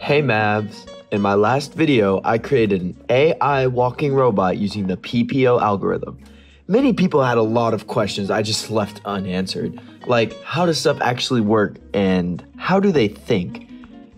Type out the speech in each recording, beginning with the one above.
Hey Mavs, in my last video, I created an AI walking robot using the PPO algorithm. Many people had a lot of questions I just left unanswered, like how does stuff actually work and how do they think?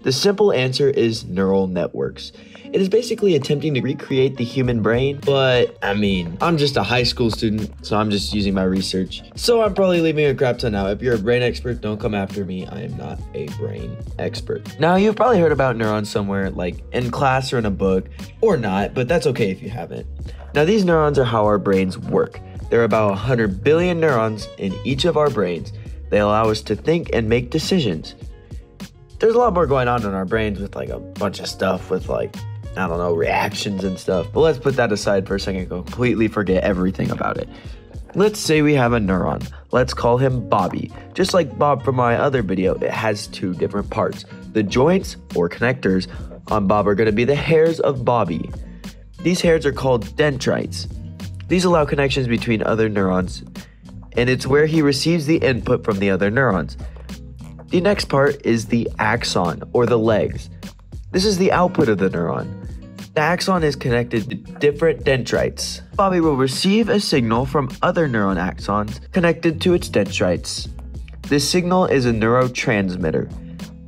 The simple answer is neural networks. It is basically attempting to recreate the human brain, but I'm just a high school student, so I'm just using my research. So I'm probably leaving a crap ton out. If you're a brain expert, don't come after me. I am not a brain expert. Now, you've probably heard about neurons somewhere, like in class or in a book, or not, but that's okay if you haven't. Now, these neurons are how our brains work. There are about 100 billion neurons in each of our brains. They allow us to think and make decisions. There's a lot more going on in our brains with like a bunch of stuff with reactions and stuff. But let's put that aside for a second and completely forget everything about it. Let's say we have a neuron. Let's call him Bobby. Just like Bob from my other video, it has two different parts. The joints, or connectors, on Bob are going to be the hairs of Bobby. These hairs are called dendrites. These allow connections between other neurons, and it's where he receives the input from the other neurons. The next part is the axon, or the legs. This is the output of the neuron. The axon is connected to different dendrites. Bobby will receive a signal from other neuron axons connected to its dendrites. This signal is a neurotransmitter.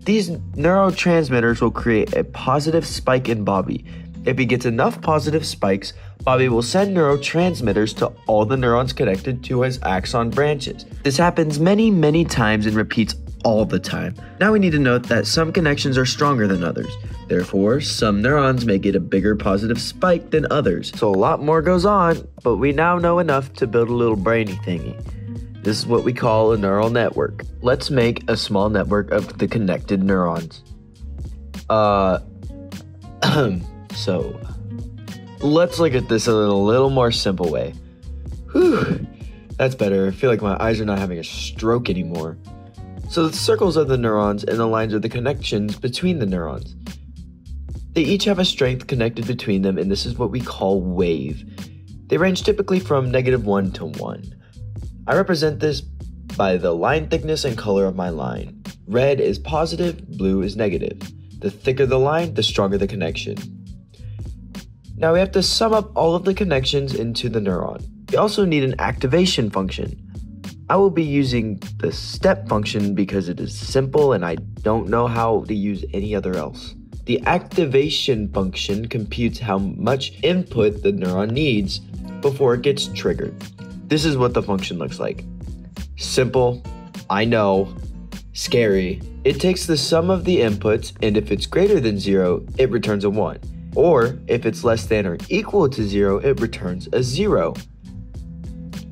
These neurotransmitters will create a positive spike in Bobby. If he gets enough positive spikes, Bobby will send neurotransmitters to all the neurons connected to his axon branches. This happens many times and repeats all the time. Now we need to note that some connections are stronger than others. Therefore, some neurons may get a bigger positive spike than others. So a lot more goes on, but we now know enough to build a little brainy thingy. This is what we call a neural network. Let's make a small network of the connected neurons. So, let's look at this in a little more simple way. Whew, that's better. I feel like my eyes are not having a stroke anymore. So the circles are the neurons and the lines are the connections between the neurons. They each have a strength connected between them, and this is what we call wave. They range typically from -1 to 1. I represent this by the line thickness and color of my line. Red is positive, blue is negative. The thicker the line, the stronger the connection. Now we have to sum up all of the connections into the neuron. We also need an activation function. I will be using the step function because it is simple and I don't know how to use any other else. The activation function computes how much input the neuron needs before it gets triggered. This is what the function looks like. Simple, I know, scary. It takes the sum of the inputs, and if it's greater than 0, it returns a 1. Or if it's less than or equal to 0, it returns a 0.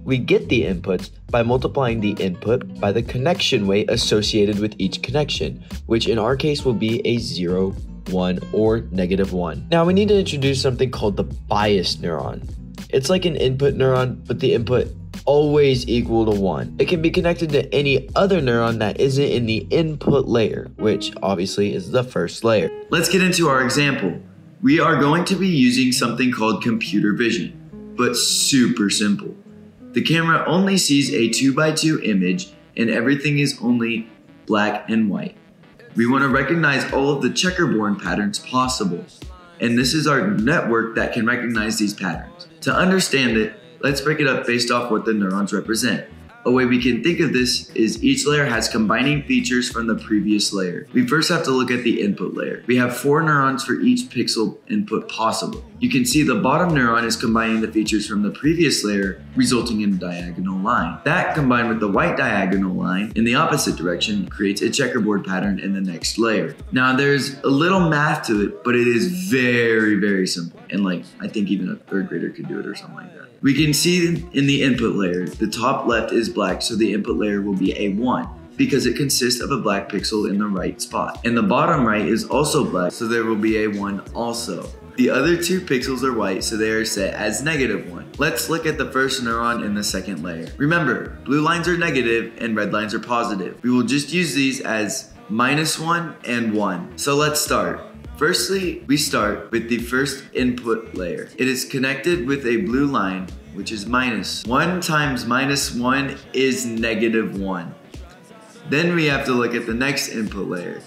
We get the inputs by multiplying the input by the connection weight associated with each connection, which in our case will be a 0, 1, or -1. Now we need to introduce something called the biased neuron. It's like an input neuron, but the input always equal to 1. It can be connected to any other neuron that isn't in the input layer, which obviously is the first layer. Let's get into our example. We are going to be using something called computer vision, but super simple. The camera only sees a 2x2 image and everything is only black and white. We want to recognize all of the checkerboard patterns possible. And this is our network that can recognize these patterns. To understand it, let's break it up based off what the neurons represent. A way we can think of this is each layer has combining features from the previous layer. We first have to look at the input layer. We have 4 neurons for each pixel input possible. You can see the bottom neuron is combining the features from the previous layer, resulting in a diagonal line. That combined with the white diagonal line in the opposite direction creates a checkerboard pattern in the next layer. Now there's a little math to it, but it is very simple. And I think even a 3rd grader could do it or something like that. We can see in the input layer, the top left is black, so the input layer will be a 1 because it consists of a black pixel in the right spot. And the bottom right is also black, so there will be a 1 also. The other 2 pixels are white, so they are set as -1. Let's look at the first neuron in the second layer. Remember, blue lines are negative and red lines are positive. We will just use these as -1 and 1. So let's start. Firstly, we start with the first input layer. It is connected with a blue line, which is -1 times -1 is -1. Then we have to look at the next input layer.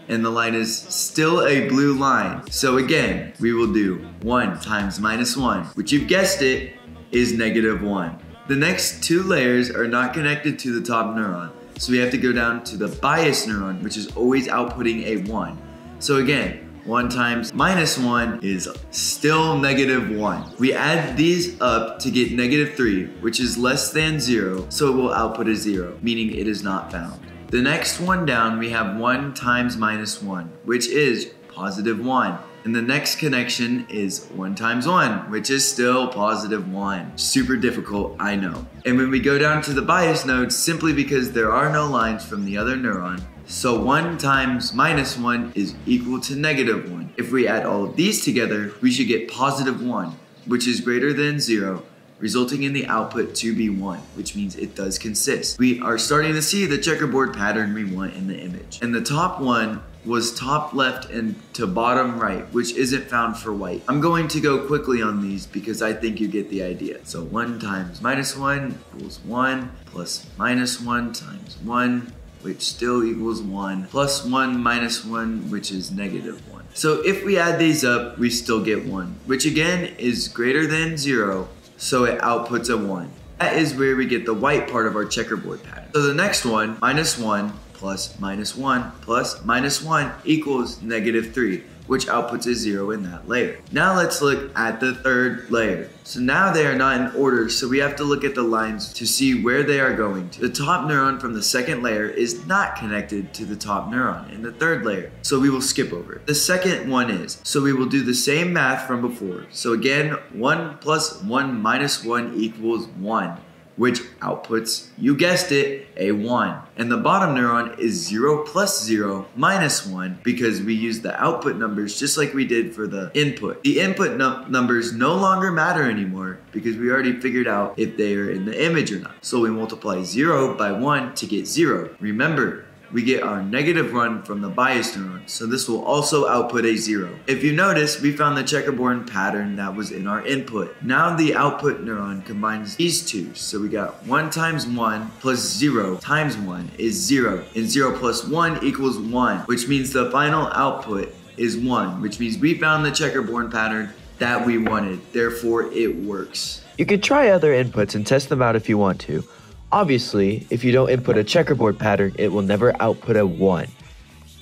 and the line is still a blue line. So again, we will do 1 times -1, which you've guessed it, is -1. The next 2 layers are not connected to the top neuron, so we have to go down to the bias neuron, which is always outputting a 1. So again, 1 times -1 is still -1. We add these up to get -3, which is less than 0, so it will output a 0, meaning it is not found. The next one down, we have 1 times -1, which is +1. And the next connection is 1 times 1, which is still +1. Super difficult, I know. And when we go down to the bias node, simply because there are no lines from the other neuron, so 1 times -1 is equal to -1. If we add all of these together, we should get +1, which is greater than 0, resulting in the output to be 1, which means it does consist. We are starting to see the checkerboard pattern we want in the image. And the top one was top left and to bottom right, which isn't found for white. I'm going to go quickly on these because I think you get the idea. So 1 times -1 equals 1, plus -1 times 1, which still equals 1, plus 1 minus 1, which is -1. So if we add these up, we still get 1, which again is greater than 0, so it outputs a 1. That is where we get the white part of our checkerboard pattern. So the next one, -1 plus -1 plus -1 equals -3, which outputs a 0 in that layer. Now let's look at the third layer. So now they are not in order, so we have to look at the lines to see where they are going to. The top neuron from the second layer is not connected to the top neuron in the third layer, so we will skip over it. The second one is, so we will do the same math from before. So again, 1 plus 1 minus 1 equals 1. Which outputs, you guessed it, a 1. And the bottom neuron is 0 plus 0 minus 1 because we use the output numbers just like we did for the input. The input numbers no longer matter anymore because we already figured out if they are in the image or not. So we multiply 0 by 1 to get 0. Remember, we get our -1 from the bias neuron, so this will also output a 0. If you notice, we found the checkerboard pattern that was in our input. Now the output neuron combines these two, so we got 1 times 1 plus 0 times 1 is 0, and 0 plus 1 equals 1, which means the final output is 1, which means we found the checkerboard pattern that we wanted, therefore it works. You could try other inputs and test them out if you want to. Obviously, if you don't input a checkerboard pattern, it will never output a 1.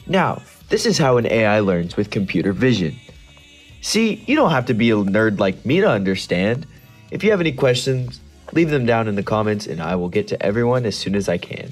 Now, this is how an AI learns with computer vision. See, you don't have to be a nerd like me to understand. If you have any questions, leave them down in the comments and I will get to everyone as soon as I can.